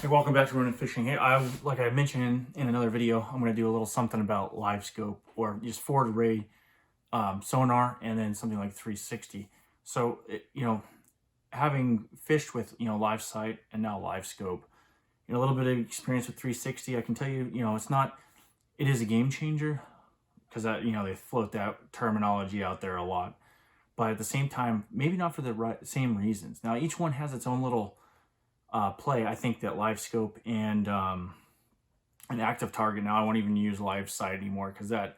Hey, welcome back to Running Fishing. Hey, like I mentioned in another video, I'm going to do a little something about Livescope or just forward array sonar, and then something like 360. So, having fished with live sight and now Livescope, a little bit of experience with 360, I can tell you, it is a game changer because they float that terminology out there a lot, but at the same time, maybe not for the same reasons. Now, each one has its own little play. I think that Livescope and an active target, now I won't even use live sight anymore because that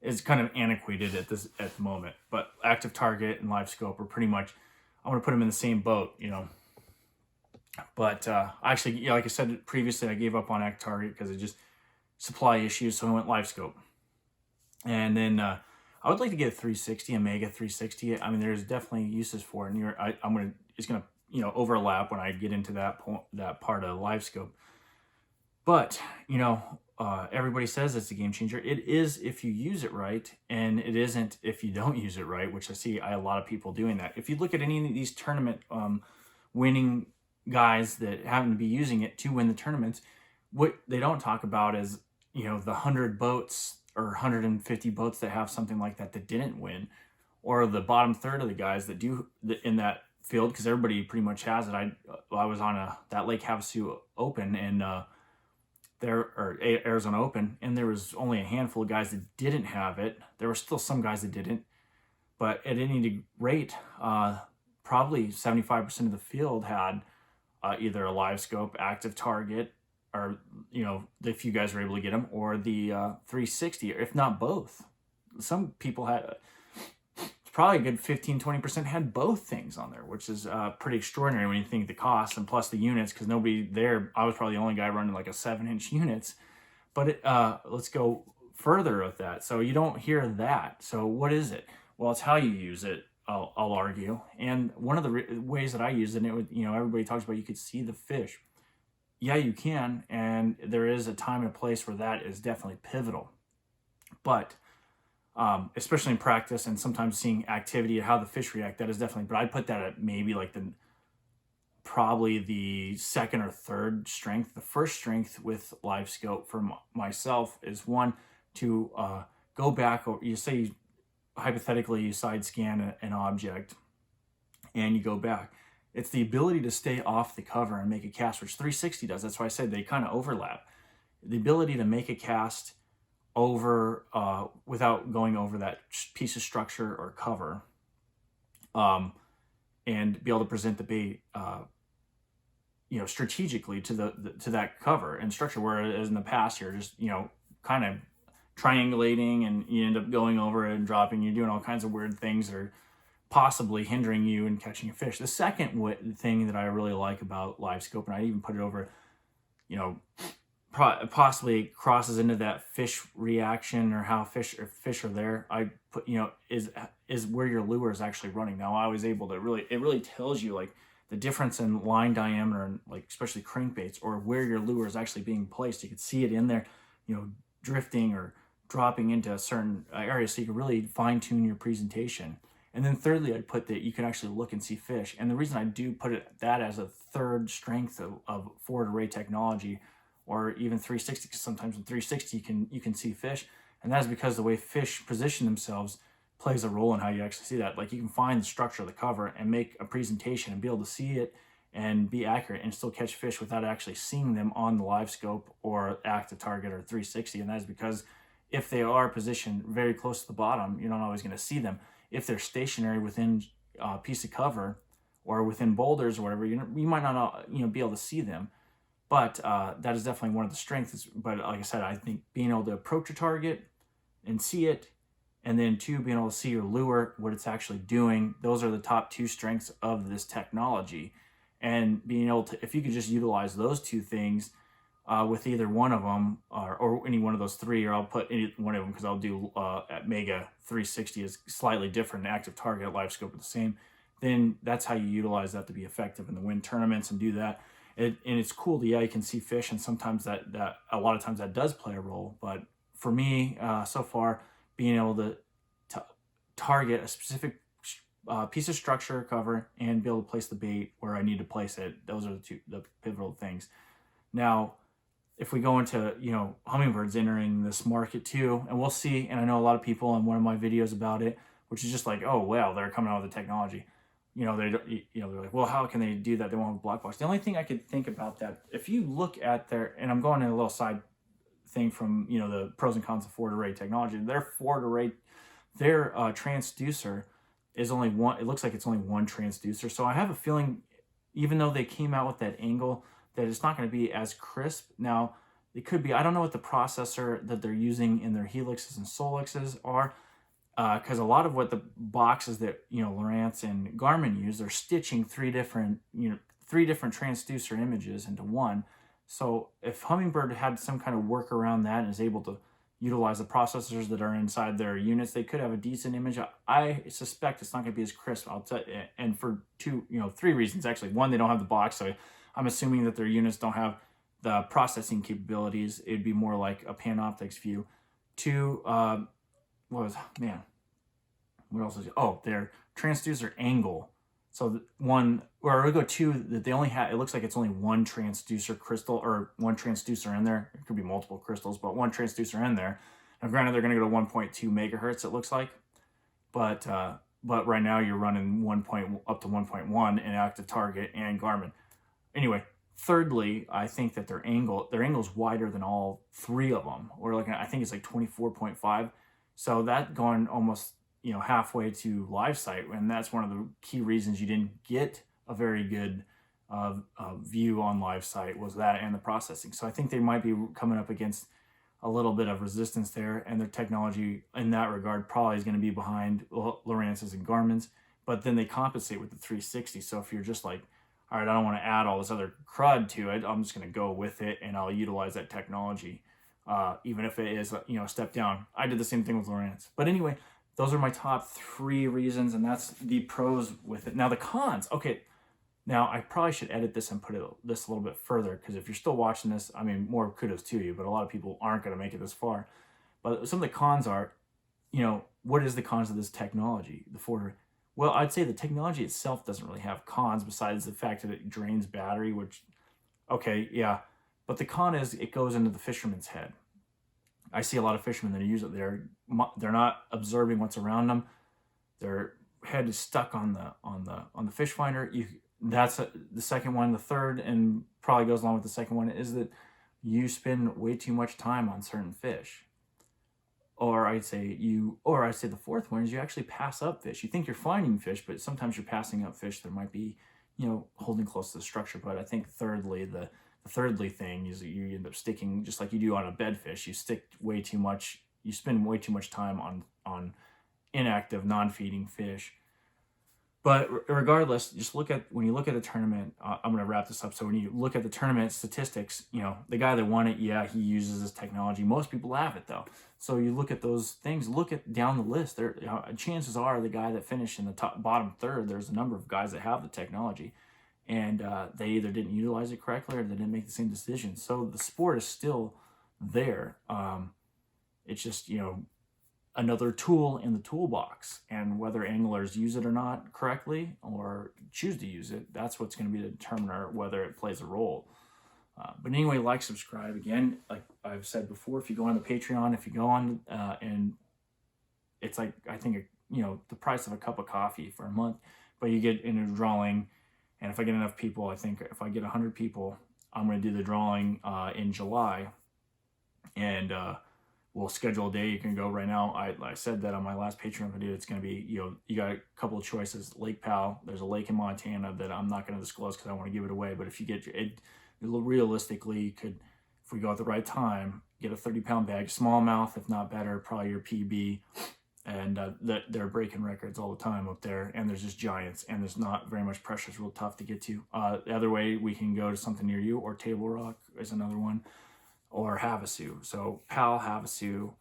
is kind of antiquated at the moment. But active target and Livescope are pretty much, I want to put them in the same boat. But actually, like I said previously, I gave up on active target because of just supply issues, so I went Livescope. And then I would like to get a 360, a Mega 360. I mean, there's definitely uses for it, and it's gonna overlap when I get into that part of Livescope. But everybody says it's a game changer. It is if you use it right, and it isn't if you don't use it right, which I see a lot of people doing that. If you look at any of these tournament winning guys that happen to be using it to win the tournaments, what they don't talk about is the 100 boats or 150 boats that have something like that didn't win, or the bottom third of the guys that do in that field, because everybody pretty much has it. I was on that Lake Havasu Open and Arizona Open, and there was only a handful of guys that didn't have it. There were still some guys that didn't, but at any rate, probably 75% of the field had either a Livescope, active target, or if you guys were able to get them, or the 360, if not both. Some people had probably a good 15-20% had both things on there, which is pretty extraordinary when you think the cost and plus the units, because nobody there, I was probably the only guy running like a 7-inch units. But let's go further with that. So you don't hear that. So what is it? Well, it's how you use it, I'll argue. And one of the ways that I use it, everybody talks about you could see the fish. Yeah, you can, and there is a time and a place where that is definitely pivotal. But especially in practice and sometimes seeing activity and how the fish react, that is definitely, but I'd put that at maybe like probably the second or third strength. The first strength with Livescope for myself is one to go back, or you say hypothetically you side scan an object and you go back. It's the ability to stay off the cover and make a cast, which 360 does. That's why I said they kind of overlap. The ability to make a cast over without going over that piece of structure or cover, and be able to present the bait strategically to that cover and structure, whereas in the past you're just kind of triangulating and you end up going over it and dropping. You're doing all kinds of weird things that are possibly hindering you in catching a fish. The second thing that I really like about Livescope, and I even put it over, possibly crosses into that fish reaction or how fish are there. I put is where your lure is actually running. Now I was able to it really tells you like the difference in line diameter and like especially crankbaits, or where your lure is actually being placed. You can see it in there, drifting or dropping into a certain area, so you can really fine tune your presentation. And then thirdly, I'd put that you can actually look and see fish. And the reason I do put that as a third strength of forward array technology, or even 360, because sometimes in 360 you can see fish, and that is because the way fish position themselves plays a role in how you actually see that. Like you can find the structure of the cover and make a presentation and be able to see it and be accurate and still catch fish without actually seeing them on the Livescope or active target or 360. And that is because if they are positioned very close to the bottom, you're not always going to see them. If they're stationary within a piece of cover or within boulders or whatever, you might not be able to see them. But that is definitely one of the strengths. But like I said, I think being able to approach a target and see it, and then two, being able to see your lure, what it's actually doing, those are the top two strengths of this technology. And being able to, if you could just utilize those two things with either one of them, or any one of those three, or I'll put any one of them because I'll do at Mega 360 is slightly different, active target, Livescope are the same, then that's how you utilize that to be effective in the win tournaments and do that. And it's cool. Yeah, you can see fish, and sometimes that a lot of times that does play a role. But for me, so far, being able to target a specific piece of structure or cover and be able to place the bait where I need to place it, those are the pivotal things. Now, if we go into, hummingbirds entering this market too, and we'll see, and I know a lot of people in one of my videos about it, which is just like, oh, wow, they're coming out with the technology. They're like, well, how can they do that? They won't have a black box. The only thing I could think about that, if you look at and I'm going in a little side thing from, the pros and cons of forward array technology, their forward array, their transducer is only one. It looks like it's only one transducer. So I have a feeling, even though they came out with that angle, that it's not going to be as crisp. Now, it could be, I don't know what the processor that they're using in their helixes and solixes are, because a lot of what the boxes that, Lowrance and Garmin use, they're stitching three different transducer images into one. So if Hummingbird had some kind of work around that and is able to utilize the processors that are inside their units, they could have a decent image. I suspect it's not going to be as crisp. I'll tell you, and for three reasons actually. One, they don't have the box, so I'm assuming that their units don't have the processing capabilities. It'd be more like a Panoptix view. Two, what else is it? Oh, their transducer angle. So one, or we go two, that they only have, it looks like it's only one transducer crystal, or one transducer in there. It could be multiple crystals, but one transducer in there. Now, granted, they're going to go to 1.2 megahertz, it looks like. But right now you're running up to 1.1 in active target and Garmin. Anyway, thirdly, I think that their angle is wider than all three of them. We're looking at, I think it's like 24.5. So that going almost, halfway to Livescope, and that's one of the key reasons you didn't get a very good view on Livescope, was that and the processing. So I think they might be coming up against a little bit of resistance there, and their technology in that regard probably is going to be behind Lowrance's and Garmin's, but then they compensate with the 360. So if you're just like, all right, I don't want to add all this other crud to it, I'm just going to go with it and I'll utilize that technology, even if it is, a step down. I did the same thing with Lowrance. But anyway, those are my top three reasons, and that's the pros with it. Now the cons. Okay, now I probably should edit this and put this a little bit further, because if you're still watching this, I mean, more kudos to you, but a lot of people aren't going to make it this far. But some of the cons are, what is the cons of this technology, the forward? Well, I'd say the technology itself doesn't really have cons besides the fact that it drains battery, which, okay, yeah. But the con is it goes into the fisherman's head. I see a lot of fishermen that use it. They're not observing what's around them. Their head is stuck on the fish finder. That's the second one. The third, and probably goes along with the second one, is that you spend way too much time on certain fish. Or I'd say the fourth one is you actually pass up fish. You think you're finding fish, but sometimes you're passing up fish that might be, holding close to the structure. But I think thirdly, the thirdly thing is that you end up sticking, just like you do on a bedfish, you spend way too much time on inactive, non-feeding fish. But regardless, just when you look at the tournament, I'm going to wrap this up. So when you look at the tournament statistics, the guy that won it, yeah, he uses this technology. Most people have it though. So you look at those things, look at down the list there, chances are the guy that finished in the bottom third, there's a number of guys that have the technology, and they either didn't utilize it correctly or they didn't make the same decision. So the sport is still there. It's just, another tool in the toolbox, and whether anglers use it or not correctly or choose to use it, that's what's going to be the determiner whether it plays a role. But anyway, like, subscribe. Again, like I've said before, if you go on the Patreon, if you go on and it's like, I think, the price of a cup of coffee for a month, but you get in a drawing. And if I get enough people, I think if I get 100 people, I'm going to do the drawing in July. And we'll schedule a day. You can go right now. I said that on my last Patreon video. It's going to be, you got a couple of choices. Lake Powell. There's a lake in Montana that I'm not going to disclose because I want to give it away. But if you get it, realistically, you could, if we go at the right time, get a 30-pound bag, smallmouth, if not better, probably your PB. And they're breaking records all the time up there, and there's just giants, and there's not very much pressure. It's real tough to get to. The other way, we can go to something near you, or Table Rock is another one, or Havasu. So Powell, Havasu,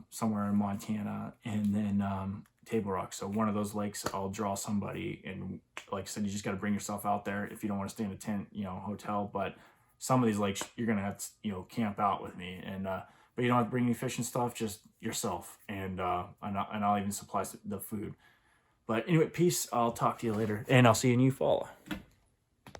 somewhere in Montana, and then Table Rock. So one of those lakes, I'll draw somebody, and like I said, you just got to bring yourself out there if you don't want to stay in a tent, hotel. But some of these lakes, you're gonna have to, camp out with me, and but you don't have to bring any fish and stuff, just yourself, and I'll even supply the food. But anyway, peace. I'll talk to you later, and I'll see you in Eufaula.